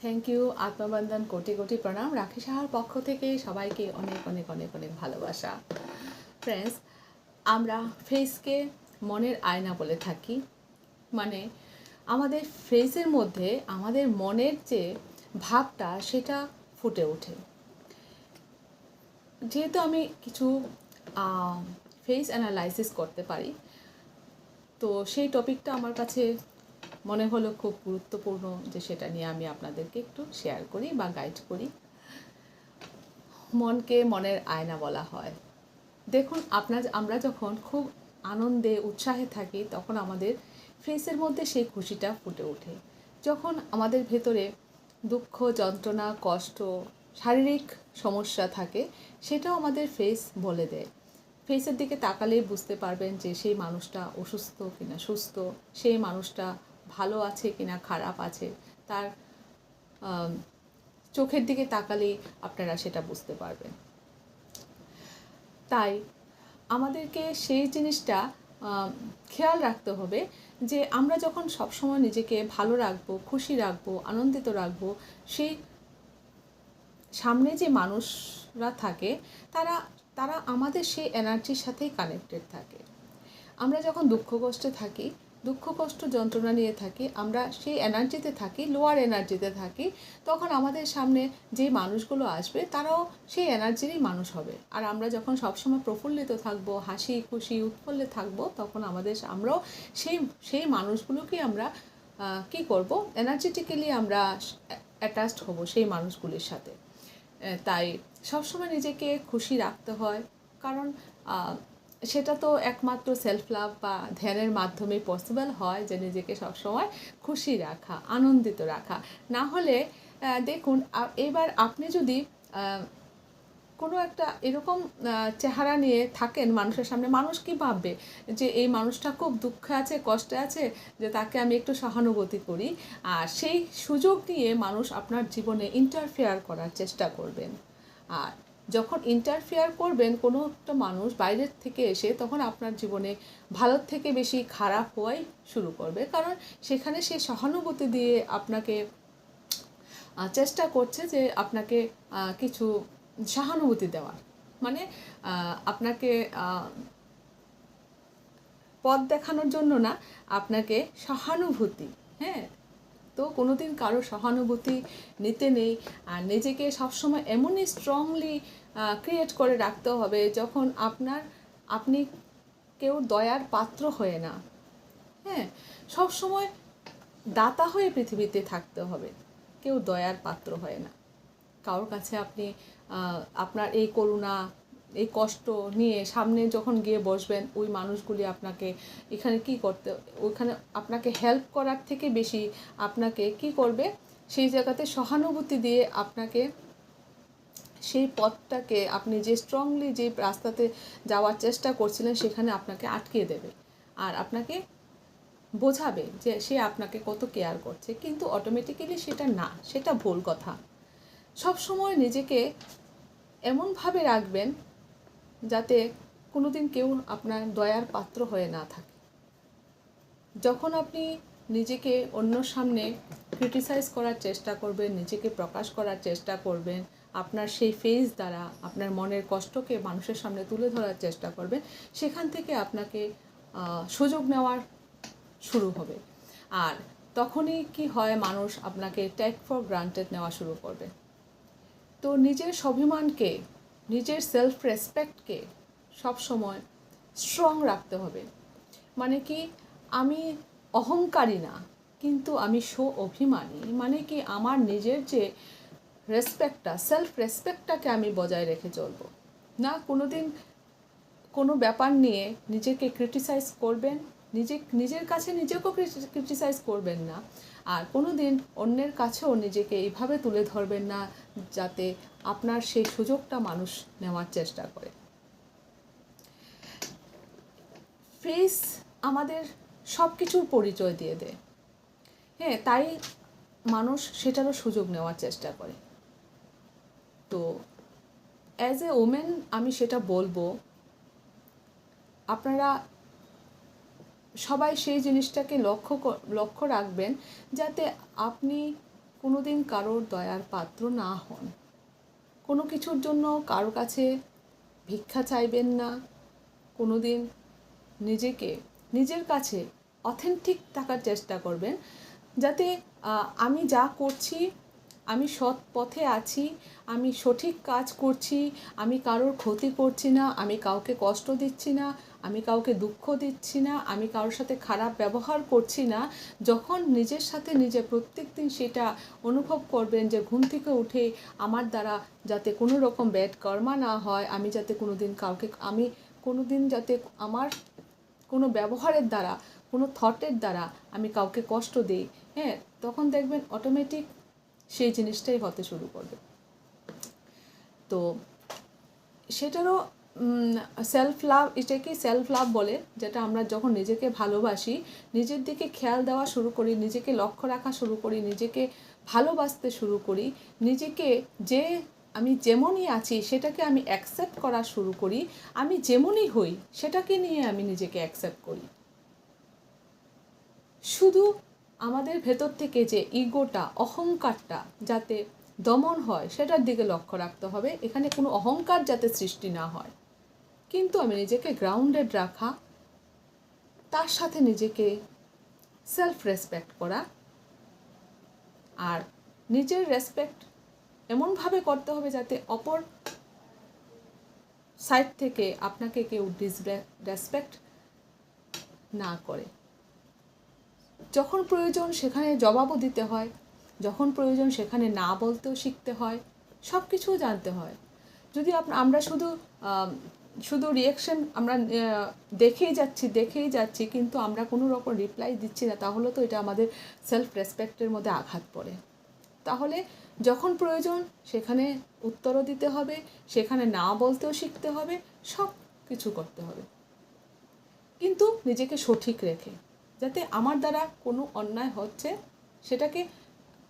Thank you. আত্মবন্ধন crore crore প্রণাম। রাখি সাহার পক্ষ থেকে সবাইকে অনেক অনেক অনেক অনেক ভালোবাসা। ফ্রেন্ডস, আমরা ফেসকে মনের আয়না বলে থাকি। মানে আমাদের ফেসের মধ্যে আমাদের মনের যে ভাবটা সেটা ফুটে ওঠে। যেহেতু আমি কিছু ফেস অ্যানালাইসিস করতে পারি, তো সেই টপিকটা আমার কাছে মনে হলো খুব গুরুত্বপূর্ণ যে সেটা নিয়ে আমি আপনাদেরকে একটু শেয়ার করি বা গাইড করি। মনকে মনের আয়না বলা হয়। দেখুন, আমরা যখন খুব আনন্দে উৎসাহে থাকি তখন আমাদের ফেসের মধ্যে সেই খুশিটা ফুটে ওঠে। যখন আমাদের ভেতরে দুঃখ, যন্ত্রণা, কষ্ট, শারীরিক সমস্যা থাকে, সেটাও আমাদের ফেস বলে দেয়। ফেসের দিকে তাকালেই বুঝতে পারবেন যে সেই মানুষটা অসুস্থ কিনা সুস্থ, সেই মানুষটা ভালো আছে কিনা খারাপ আছে। তার চোখের দিকে তাকালেই আপনারা সেটা বুঝতে পারবেন। তাই আমাদেরকে সেই জিনিসটা খেয়াল রাখতে হবে যে আমরা যখন সবসময় নিজেকে ভালো রাখবো, খুশি রাখবো, আনন্দিত রাখবো, সেই সামনে যে মানুষরা থাকে তারা তারা আমাদের সেই এনার্জির সাথেই কানেক্টেড থাকে। আমরা যখন দুঃখ কষ্টে থাকি, দুঃখ কষ্ট যন্ত্রণা নিয়ে থাকি, আমরা সেই এনার্জিতে থাকি, লোয়ার এনার্জিতে থাকি, তখন আমাদের সামনে যে মানুষগুলো আসবে তারাও সেই এনার্জিরই মানুষ হবে। আর আমরা যখন সবসময় প্রফুল্লিত থাকবো, হাসি খুশি উৎফুল্লে থাকবো, তখন আমরাও সেই সেই মানুষগুলোকে আমরা কি করব, এনার্জেটিক্যালি আমরা অ্যাটাচড হব সেই মানুষগুলির সাথে। তাই সবসময় নিজেকে খুশি রাখতে হয়, কারণ সেটা তো একমাত্র সেলফ লাভ বা ধ্যানের মাধ্যমে পসিবল হয় যে নিজেকে সবসময় খুশি রাখা, আনন্দিত রাখা। না হলে দেখুন, এবার আপনি যদি কোনো একটা এরকম চেহারা নিয়ে থাকেন মানুষের সামনে, মানুষ কী ভাববে যে এই মানুষটা খুব দুঃখে আছে, কষ্টে আছে, যে তাকে আমি একটু সহানুভূতি করি। আর সেই সুযোগ নিয়ে মানুষ আপনার জীবনে ইন্টারফেয়ার করার চেষ্টা করবেন। আর যখন ইন্টারফেয়ার করবেন কোনো একটা মানুষ বাইরের থেকে এসে, তখন আপনার জীবনে ভালোর থেকে বেশি খারাপ হওয়াই শুরু করবে। কারণ সেখানে সে সহানুভূতি দিয়ে আপনাকে চেষ্টা করছে যে আপনাকে কিছু সহানুভূতি দেওয়ার, মানে আপনাকে পথ দেখানোর জন্য না, আপনাকে সহানুভূতি। হ্যাঁ, তো কোনোদিন কারো সহানুভূতি নিতে নেই। আর নিজেকে সবসময় এমনই স্ট্রংলি ক্রিয়েট করে রাখতে হবে যখন আপনি কেউ দয়ার পাত্র হয়ে না, হ্যাঁ, সবসময় দাতা হয়ে পৃথিবীতে থাকতে হবে, কেউ দয়ার পাত্র হয় না। কারোর কাছে আপনি আপনার এই করুণা, এই কষ্ট নিয়ে সামনে যখন গিয়ে বসবেন, ওই মানুষগুলি আপনাকে এখানে কি করতে, ওইখানে আপনাকে হেল্প করার থেকে বেশি আপনাকে কি করবে, সেই জায়গাতে সহানুভূতি দিয়ে আপনাকে সেই পথটাকে, আপনি যে স্ট্রংলি যে রাস্তাতে যাওয়ার চেষ্টা করছিলেন সেখানে আপনাকে আটকিয়ে দেবে। আর আপনাকে বোঝাবে যে সে আপনাকে কত কেয়ার করছে, কিন্তু অটোমেটিক্যালি সেটা না, সেটা ভুল কথা। সবসময় নিজেকে এমনভাবে রাখবেন যাতে কোনোদিন কেউ আপনার দয়ার পাত্র হয়ে না থাকে। যখন আপনি নিজেকে অন্যর সামনে ক্রিটিসাইজ করার চেষ্টা করবেন, নিজেকে প্রকাশ করার চেষ্টা করবেন, আপনার সেই ফেস দ্বারা আপনার মনের কষ্টকে মানুষের সামনে তুলে ধরার চেষ্টা করবেন, সেখান থেকে আপনাকে সুযোগ নেওয়ার শুরু হবে। আর তখনই কি হয়, মানুষ আপনাকে টেক ফর গ্রান্টেড নেওয়া শুরু করবে। তো নিজের স্বাভিমানকে, নিজের সেলফ রেসপেক্টকে সবসময় স্ট্রং রাখতে হবে। মানে কি, আমি অহংকারী না, কিন্তু আমি অভিমানী। মানে কি, আমার নিজের যে রেসপেক্টটা, সেলফ রেসপেক্টটাকে আমি বজায় রেখে চলব না। কোনোদিন কোনো ব্যাপার নিয়ে নিজেকে ক্রিটিসাইজ করবেন, নিজের কাছে নিজেকেও ক্রিটিসাইজ করবেন না। আর কোনো দিন অন্যের কাছেও নিজেকে এইভাবে তুলে ধরবেন না যাতে আপনার সেই সুযোগটা মানুষ নেওয়ার চেষ্টা করে। ফেস আমাদের সব কিছুর পরিচয় দিয়ে দেয়, হ্যাঁ, তাই মানুষ সেটারও সুযোগ নেওয়ার চেষ্টা করে। তো অ্যাজ এ ওমেন আমি সেটা বলবো, আপনারা সবাই সেই জিনিসটাকে লক্ষ্য রাখবেন যাতে আপনি কোনো দিন কারোর দয়ার পাত্র না হন। কোনো কিছুর জন্য কারো কাছে ভিক্ষা চাইবেন না। কোনো দিন নিজের কাছে অথেন্টিক থাকার চেষ্টা করবেন, যাতে আমি যা করছি, আমি সৎ পথে আছি, আমি সঠিক কাজ করছি, আমি কারোর ক্ষতি করছি না, আমি কাউকে কষ্ট দিচ্ছি না, আমি কাউকে দুঃখ দিচ্ছি না, আমি কারোর সাথে খারাপ ব্যবহার করছি না। যখন নিজের সাথে নিজে প্রত্যেক দিন সেটা অনুভব করবেন যে ঘুম থেকে উঠে আমার দ্বারা যাতে কোনো রকম ব্যাড কর্মা না হয়, আমি যাতে কোনো দিন যাতে আমার কোনো ব্যবহারের দ্বারা, কোনো থটের দ্বারা আমি কাউকে কষ্ট দিই, হ্যাঁ, তখন দেখবেন অটোমেটিক সেই জিনিসটাই হতে শুরু করবে। তো সেটারও সেলফ লাভ, এটাকেই সেলফ লাভ বলে, যেটা আমরা যখন নিজেকে ভালোবাসি, নিজের দিকে খেয়াল দেওয়া শুরু করি, নিজেকে লক্ষ্য রাখা শুরু করি, নিজেকে ভালোবাসতে শুরু করি, নিজেকে যে আমি যেমনই আছি সেটাকে আমি অ্যাকসেপ্ট করা শুরু করি, আমি যেমনই হই সেটাকে নিয়ে আমি নিজেকে অ্যাকসেপ্ট করি। শুধু আমাদের ভেতর থেকে যে ইগোটা, অহংকারটা যাতে দমন হয় সেটার দিকে লক্ষ্য রাখতে হবে। এখানে কোনো অহংকার যাতে সৃষ্টি না হয়, কিন্তু আমি নিজেকে গ্রাউন্ডেড রাখা, তার সাথে নিজেকে সেলফ রেসপেক্ট করা, আর নিজের রেসপেক্ট এমনভাবে করতে হবে যাতে অপর সাইড থেকে আপনাকে কেউ ডিসরেসপেক্ট না করে। যখন প্রয়োজন সেখানে জবাবও দিতে হয়, যখন প্রয়োজন সেখানে না বলতেও শিখতে হয়, সব কিছু জানতে হয়। যদি আমরা শুধু রিয়াকশন আমরা দেখেই যাচ্ছি কিন্তু আমরা কোনো রকম রিপ্লাই দিচ্ছি না, তাহলে তো এটা আমাদের সেলফ রেসপেক্টের মধ্যে আঘাত পড়ে। তাহলে যখন প্রয়োজন সেখানে উত্তরও দিতে হবে, সেখানে না বলতেও শিখতে হবে, সব কিছু করতে হবে, কিন্তু নিজেকে সঠিক রেখে, যাতে আমার দ্বারা কোনো অন্যায় হচ্ছে সেটাকে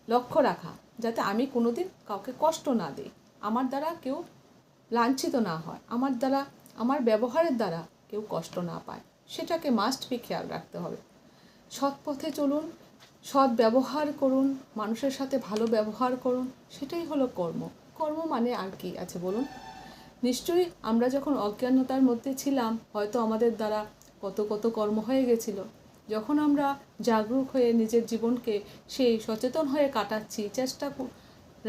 লক্ষ্য রাখা, যাতে আমি কোনো দিন কাউকে কষ্ট না দিই, আমার দ্বারা কেউ লাঞ্ছিত না হয়, আমার ব্যবহারের দ্বারা কেউ কষ্ট না পায়, সেটাকে মাস্ট বি খেয়াল রাখতে হবে। সৎ পথে চলুন, সৎ ব্যবহার করুন, মানুষের সাথে ভালো ব্যবহার করুন, সেটাই হলো কর্ম মানে আর কি আছে বলুন? নিশ্চয়ই আমরা যখন অজ্ঞানতার মধ্যে ছিলাম, হয়তো আমাদের দ্বারা কত কর্ম হয়ে গেছিল। যখন আমরা জাগরুক হয়ে নিজের জীবনকে সেই সচেতন হয়ে কাটাচ্ছি, চেষ্টা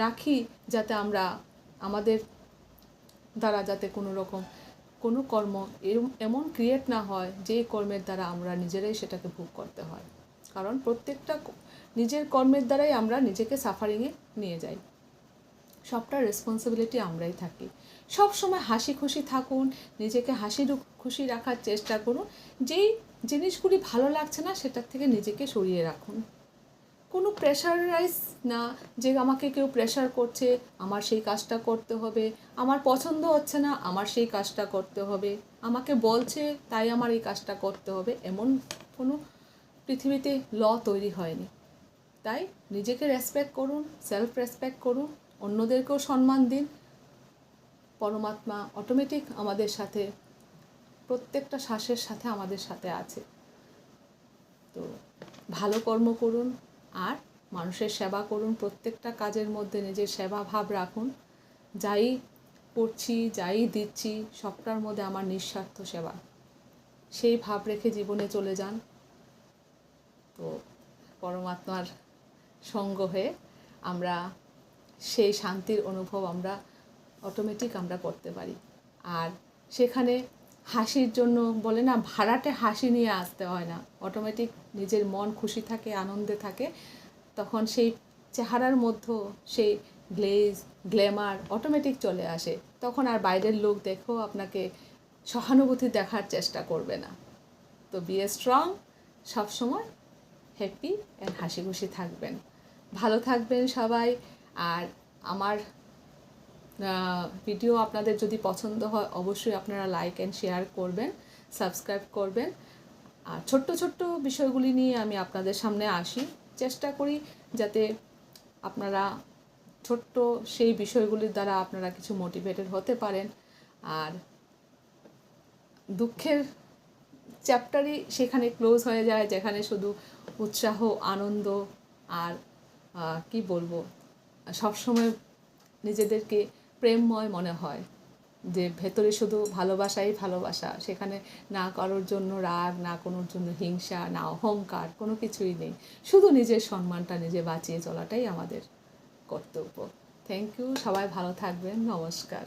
রাখি যাতে আমরা আমাদের দ্বারা যাতে কোনো কর্ম এমন ক্রিয়েট না হয় যে কর্মের দ্বারা আমরা নিজেরাই সেটাকে ভোগ করতে হয়। কারণ প্রত্যেকটা নিজের কর্মের দ্বারাই আমরা নিজেকে সাফারিংয়ে নিয়ে যাই, সবটা রেসপন্সিবিলিটি আমরাই থাকি। সব সময় হাসি খুশি থাকুন, নিজেকে খুশি রাখার চেষ্টা করুন, যেই জিনিসগুলি ভালো লাগছে না সেটার থেকে নিজেকে সরিয়ে রাখুন। কোনো প্রেশারাইজ না যে আমাকে কেউ প্রেশার করছে আমার সেই কাজটা করতে হবে, আমার পছন্দ হচ্ছে না আমার সেই কাজটা করতে হবে, আমাকে বলছে তাই আমার এই কাজটা করতে হবে, এমন কোনো পৃথিবীতে ল তৈরি হয়নি। তাই নিজেকে রেসপেক্ট করুন, সেলফ রেসপেক্ট করুন, অন্যদেরকেও সম্মান দিন। পরমাত্মা অটোমেটিক আমাদের সাথে, প্রত্যেকটা শ্বাসের সাথে আমাদের সাথে আছে। তো ভালো কর্ম করুন আর মানুষের সেবা করুন, প্রত্যেকটা কাজের মধ্যে নিজের সেবা ভাব রাখুন। যাই করছি, যাই দিচ্ছি, সবটার মধ্যে আমার নিঃস্বার্থ সেবা, সেই ভাব রেখে জীবনে চলে যান। তো পরমাত্মার সঙ্গ হয়ে আমরা সেই শান্তির অনুভব আমরা অটোমেটিক আমরা করতে পারি। আর সেখানে হাসির জন্য বলে না, ভাড়াটে হাসি নিয়ে আসতে হয় না, অটোমেটিক নিজের মন খুশি থাকে, আনন্দে থাকে, তখন সেই চেহারার মধ্যেও সেই গ্ল্যামার অটোমেটিক চলে আসে। তখন আর বাইরের লোক দেখেও আপনাকে সহানুভূতি দেখার চেষ্টা করবে না। তো বি স্ট্রং, সবসময় হ্যাপি অ্যান্ড হাসি খুশি থাকবেন, ভালো থাকবেন সবাই। আর আমার ভিডিও আপনাদের যদি পছন্দ হয় অবশ্যই আপনারা লাইক অ্যান্ড শেয়ার করবেন, সাবস্ক্রাইব করবেন। আর ছোট্ট বিষয়গুলি নিয়ে আমি আপনাদের সামনে আসি, চেষ্টা করি যাতে আপনারা ছোট্ট সেই বিষয়গুলির দ্বারা আপনারা কিছু মোটিভেটেড হতে পারেন। আর দুঃখের চ্যাপ্টারই সেখানে ক্লোজ হয়ে যায়, যেখানে শুধু উৎসাহ, আনন্দ আর কি বলবো, সবসময় নিজেদেরকে প্রেমময় মনে হয়, যে ভেতরে শুধু ভালোবাসাই ভালোবাসা, সেখানে না কারোর জন্য রাগ, না কোনোর জন্য হিংসা, না অহংকার, কোনো কিছুই নেই। শুধু নিজের সম্মানটা নিজে বাঁচিয়ে চলাটাই আমাদের কর্তব্য। থ্যাংক ইউ, সবাই ভালো থাকবেন, নমস্কার।